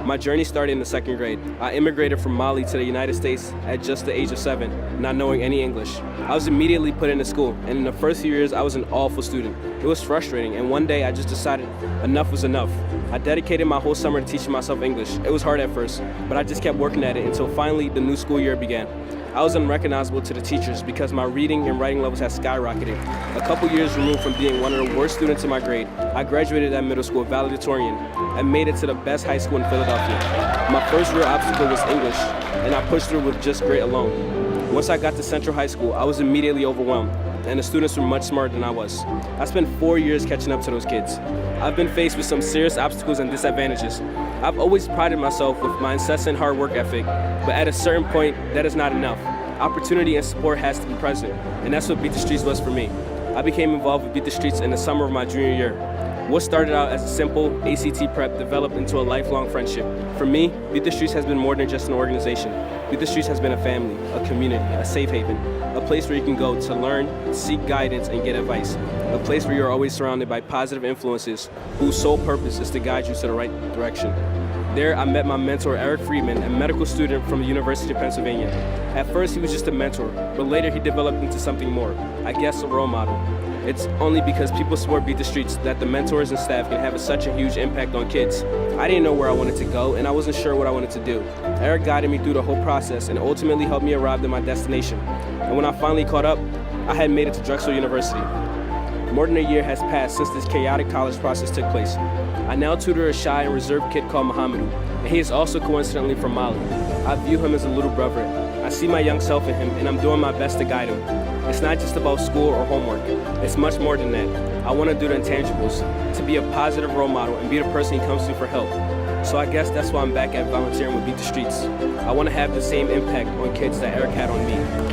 My journey started in the second grade. I immigrated from Mali to the United States at just the age of 7, not knowing any English. I was immediately put into school, and in the first few years, I was an awful student. It was frustrating, and one day I just decided enough was enough. I dedicated my whole summer to teaching myself English. It was hard at first, but I just kept working at it until finally the new school year began. I was unrecognizable to the teachers because my reading and writing levels had skyrocketed. A couple years removed from being one of the worst students in my grade, I graduated at middle school valedictorian and made it to the best high school in Philadelphia. My first real obstacle was English, and I pushed through with just grit alone. Once I got to Central High School, I was immediately overwhelmed, and the students were much smarter than I was. I spent 4 years catching up to those kids. I've been faced with some serious obstacles and disadvantages. I've always prided myself with my incessant hard work ethic, but at a certain point, that is not enough. Opportunity and support has to be present, and that's what Beat the Streets was for me. I became involved with Beat the Streets in the summer of my junior year. What started out as a simple ACT prep developed into a lifelong friendship. For me, Beat the Streets has been more than just an organization. Beat the Streets has been a family, a community, a safe haven, a place where you can go to learn, seek guidance, and get advice. A place where you're always surrounded by positive influences whose sole purpose is to guide you to the right direction. There, I met my mentor, Eric Friedman, a medical student from the University of Pennsylvania. At first, he was just a mentor, but later he developed into something more, I guess a role model. It's only because people support Beat the Streets that the mentors and staff can have such a huge impact on kids. I didn't know where I wanted to go, and I wasn't sure what I wanted to do. Eric guided me through the whole process and ultimately helped me arrive at my destination. And when I finally caught up, I had made it to Drexel University. More than a year has passed since this chaotic college process took place. I now tutor a shy and reserved kid called Muhammadu, and he is also coincidentally from Mali. I view him as a little brother. I see my young self in him, and I'm doing my best to guide him. It's not just about school or homework. It's much more than that. I want to do the intangibles, to be a positive role model and be the person he comes to for help. So I guess that's why I'm back at volunteering with Beat the Streets. I want to have the same impact on kids that Eric had on me.